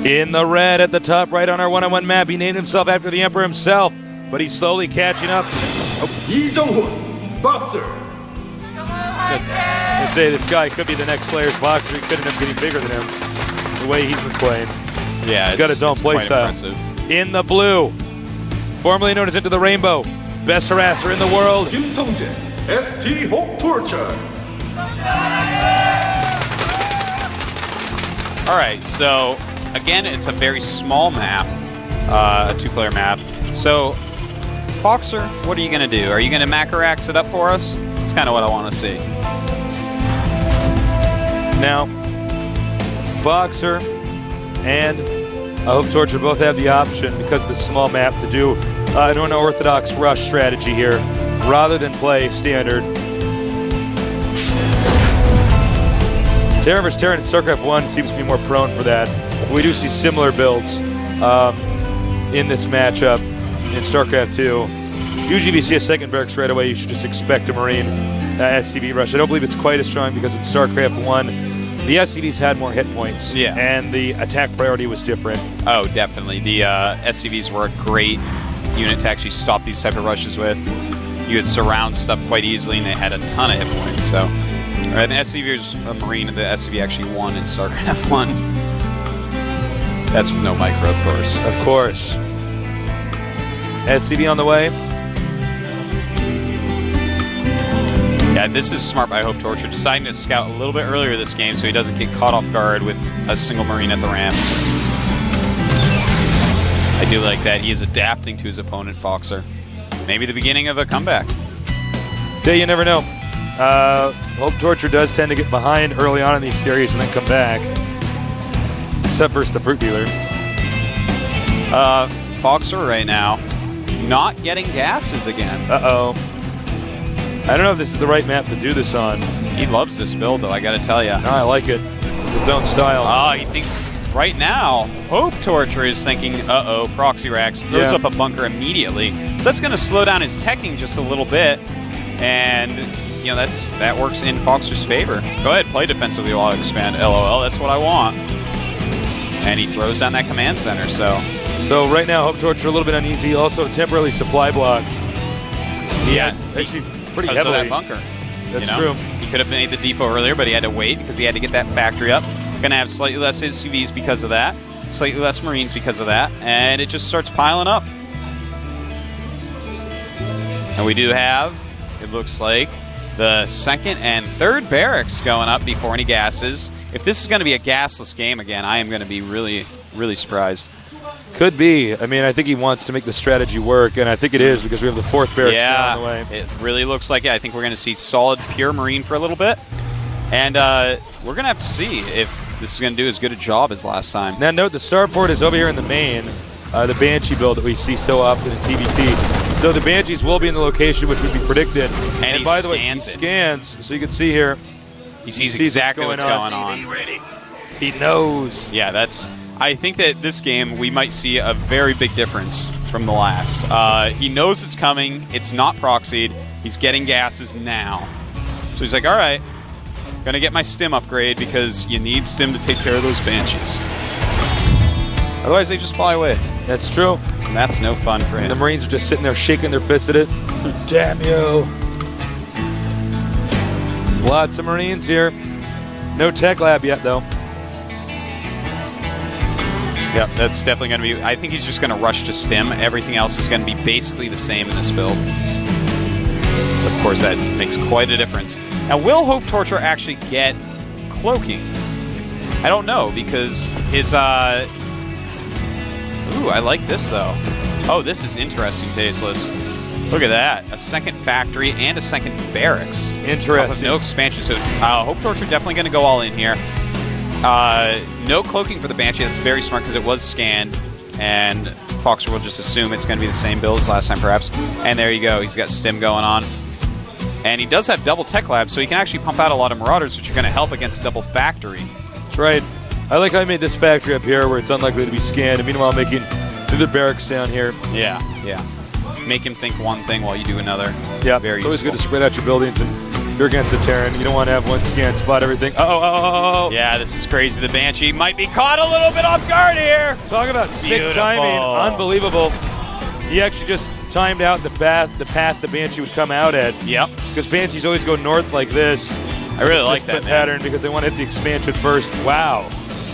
In the red at the top right on our one-on-one map, he named himself after the Emperor himself, but he's slowly catching up. Boxer. I say this guy could be the next Slayer's boxer. He could end up getting bigger than him the way he's been playing. Yeah, he's got his own play style. In the blue, formerly known as Into the Rainbow, best harasser in the world. ST HopeTorture. All right, so again, it's a very small map, a two-player map. So, Boxer, what are you going to do? Are you going to Macarax it up for us? That's kind of what I want to see. Now, Boxer and HopeTorture both have the option, because of the small map, to do an unorthodox rush strategy here, rather than play standard. Terran vs. Terran in StarCraft I seems to be more prone for that. We do see similar builds in this matchup in StarCraft II. Usually if you see a second barracks right away, you should just expect a Marine SCV rush. I don't believe it's quite as strong because in StarCraft I, the SCVs had more hit points, and the attack priority was different. Oh, definitely. The SCVs were a great unit to actually stop these type of rushes with. You could surround stuff quite easily, and they had a ton of hit points. So, the SCV was a Marine, and the SCV actually won in StarCraft I. That's with no micro, of course. Of course. SCV on the way. Yeah, this is smart by HopeTorture, deciding to scout a little bit earlier this game so he doesn't get caught off guard with a single Marine at the ramp. I do like that. He is adapting to his opponent, Foxer. Maybe the beginning of a comeback. Yeah, you never know. HopeTorture does tend to get behind early on in these series and then come back. Except versus the Fruit Dealer. Foxer right now, not getting gases again. Uh-oh. I don't know if this is the right map to do this on. He loves this build, though, I gotta tell you. No, I like it. It's his own style. He thinks right now, HopeTorture is thinking, uh-oh, Proxy Rax, throws up a bunker immediately. So that's gonna slow down his teching just a little bit. And, you know, that works in Foxer's favor. Go ahead, play defensively while I expand. LOL, that's what I want. And he throws down that command center, so. So right now, HopeTorture a little bit uneasy. Also temporarily supply blocked. Yeah. Actually, pretty because heavily. of that bunker. That's true. He could have made the depot earlier, but he had to wait because he had to get that factory up. Going to have slightly less SCVs because of that, slightly less Marines because of that, and it just starts piling up. And we do have, it looks like, the second and third barracks going up before any gases. If this is going to be a gasless game again, I am going to be really, really surprised. Could be. I mean, I think he wants to make the strategy work, and I think it is because we have the fourth barracks now on the way. It really looks like it. I think we're going to see solid, pure Marine for a little bit. And we're going to have to see if this is going to do as good a job as last time. Now, note the starport is over here in the main, the Banshee build that we see so often in TvT. So the Banshees will be in the location which would be predicted. And by the way, he scans, so you can see here. He sees exactly what's going on. He knows. Yeah, that's... I think that this game, we might see a very big difference from the last. He knows it's coming. It's not proxied. He's getting gases now. So he's like, all right, going to get my stim upgrade because you need stim to take care of those Banshees. Otherwise, they just fly away. That's true. And that's no fun for him. And the Marines are just sitting there shaking their fists at it. Damn you. Lots of Marines here. No tech lab yet, though. Yep, that's definitely going to be... I think he's just going to rush to stim. Everything else is going to be basically the same in this build. Of course, that makes quite a difference. Now, will HopeTorture actually get cloaking? I don't know, because his... Ooh, I like this, though. Oh, this is interesting, Tasteless. Look at that. A second factory and a second barracks. Interesting. No expansion. So HopeTorture definitely going to go all in here. No cloaking for the Banshee. That's very smart because it was scanned, and Foxer will just assume it's going to be the same build as last time, perhaps. And there you go. He's got stim going on. And he does have double tech lab, so he can actually pump out a lot of Marauders, which are going to help against double factory. That's right. I like how I made this factory up here where it's unlikely to be scanned, and meanwhile making the barracks down here. Yeah, yeah. Make him think one thing while you do another. Yeah, very it's always useful. good to spread out your buildings and You're against the Terran. You don't want to have one scan spot everything. Uh-oh. Yeah, this is crazy. The Banshee might be caught a little bit off guard here. Talk about sick timing. Unbelievable. He actually just timed out the path the Banshee would come out at. Yep. Because Banshees always go north like this. I really like that pattern because they want to hit the expansion first. Wow.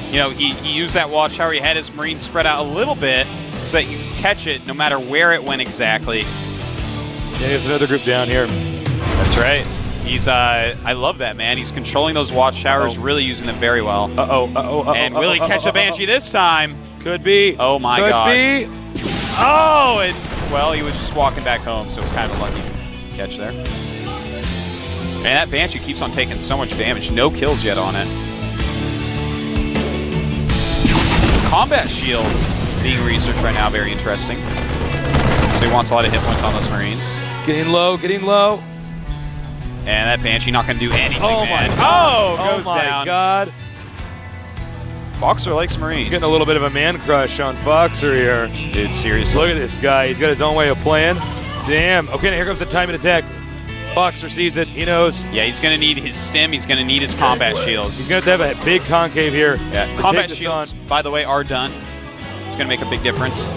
You know, he used that watchtower. He had his Marines spread out a little bit so that you can catch it no matter where it went exactly. Yeah, there's another group down here. That's right. He's, I love that, man. He's controlling those watchtowers, really using them very well. And will he catch the Banshee this time? Could be. Oh, my God. Could be. Oh, and, well, he was just walking back home, so it was kind of a lucky catch there. And that Banshee keeps on taking so much damage. No kills yet on it. Combat shields being researched right now, very interesting. So he wants a lot of hit points on those Marines. Getting low, getting low. And that Banshee not going to do anything, oh man. My God. Goes down. Oh, my God. Foxer likes Marines. Getting a little bit of a man crush on Foxer here. Dude, seriously. Look at this guy. He's got his own way of playing. Damn. Okay, now here comes the time and attack. Foxer sees it. He knows. Yeah, he's going to need his stim. He's going to need his combat shields. He's going to have a big concave here. Yeah, combat shields, by the way, are done. It's going to make a big difference.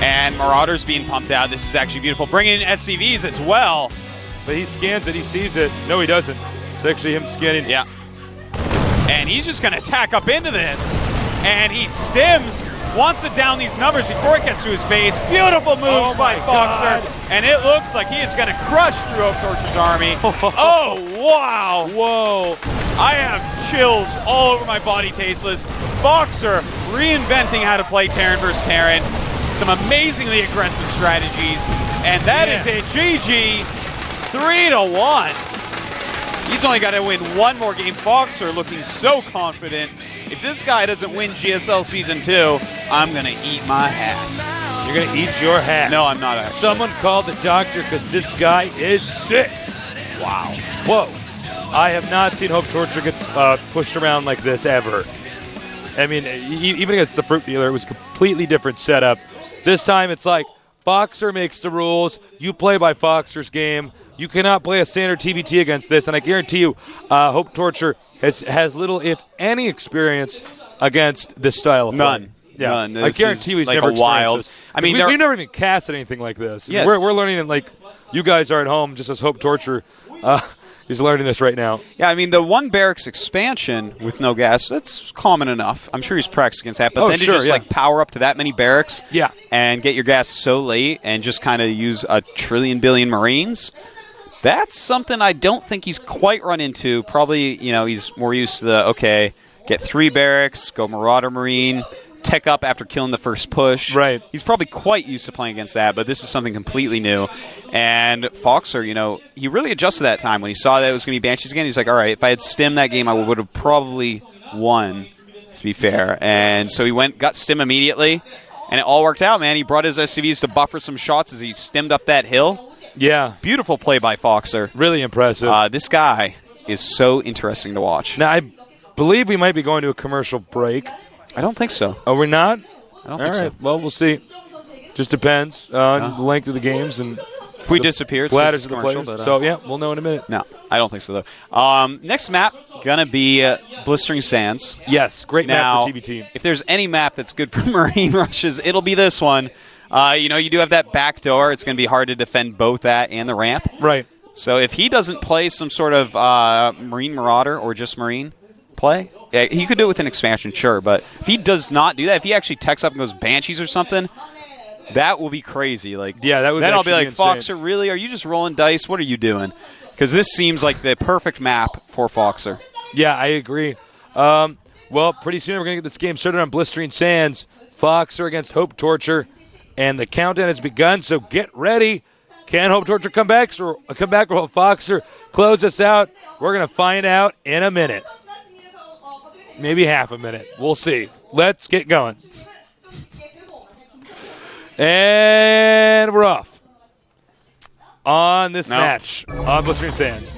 And Marauder's being pumped out. This is actually beautiful. Bringing in SCVs as well. But he scans it. He sees it. No, he doesn't. It's actually him scanning. Yeah. And he's just going to attack up into this. And he stims, wants to down these numbers before it gets to his base. Beautiful moves by Foxer. And it looks like he is going to crush through HopeTorture's army. Oh, wow. Whoa. I have chills all over my body, Tasteless. Foxer reinventing how to play Terran versus Terran. Some amazingly aggressive strategies. And that is it. GG. 3-1. He's only got to win one more game. Foxer looking so confident. If this guy doesn't win GSL Season 2, I'm going to eat my hat. You're going to eat your hat. No, I'm not actually. Someone called the doctor because this guy is sick. Wow. Whoa. I have not seen HopeTorture get pushed around like this ever. I mean, even against the Fruit Dealer, it was a completely different setup. This time it's like, Foxer makes the rules. You play by Foxer's game. You cannot play a standard TvT against this, and I guarantee you, HopeTorture has little, if any, experience against this style of play. None. Yeah. None. I guarantee you he's like never a wild. experienced this. I mean, we've never even casted anything like this. Yeah. We're learning it like you guys are at home, just as HopeTorture is learning this right now. Yeah, I mean, the one barracks expansion with no gas, that's common enough. I'm sure he's practiced against that. But then to just like power up to that many barracks and get your gas so late and just kind of use a trillion billion Marines, that's something I don't think he's quite run into. Probably, you know, he's more used to the, okay, get 3 barracks, go Marauder Marine, tech up after killing the first push. Right. He's probably quite used to playing against that, but this is something completely new. And Foxer, you know, he really adjusted that time. When he saw that it was going to be Banshees again, he's like, all right, if I had stim that game, I would have probably won, to be fair. And so he got stim immediately, and it all worked out, man. He brought his SCVs to buffer some shots as he stimmed up that hill. Yeah. Beautiful play by Foxer. Really impressive. This guy is so interesting to watch. Now, I believe we might be going to a commercial break. I don't think so. Oh, we're not? I don't think so. Well, we'll see. Just depends on the length of the games and if we disappear, it's bladders of the commercial. players. But, So, yeah, we'll know in a minute. No, I don't think so, though. Next map, going to be Blistering Sands. Yes, great now, map for TvT. If there's any map that's good for Marine rushes, it'll be this one. You know, you do have that back door. It's going to be hard to defend both that and the ramp. Right. So if he doesn't play some sort of Marine Marauder or just Marine play, he could do it with an expansion, sure. But if he does not do that, if he actually techs up and goes Banshees or something, that will be crazy. Like, yeah, that would. Then I'll be like, insane. Foxer, really? Are you just rolling dice? What are you doing? Because this seems like the perfect map for Foxer. Yeah, I agree. Well, pretty soon we're going to get this game started on Blistering Sands. Foxer against HopeTorture. And the countdown has begun, so get ready. Can HopeTorture come back or will Foxer close us out? We're going to find out in a minute. Maybe half a minute. We'll see. Let's get going. And we're off on this match on Blistering Sands.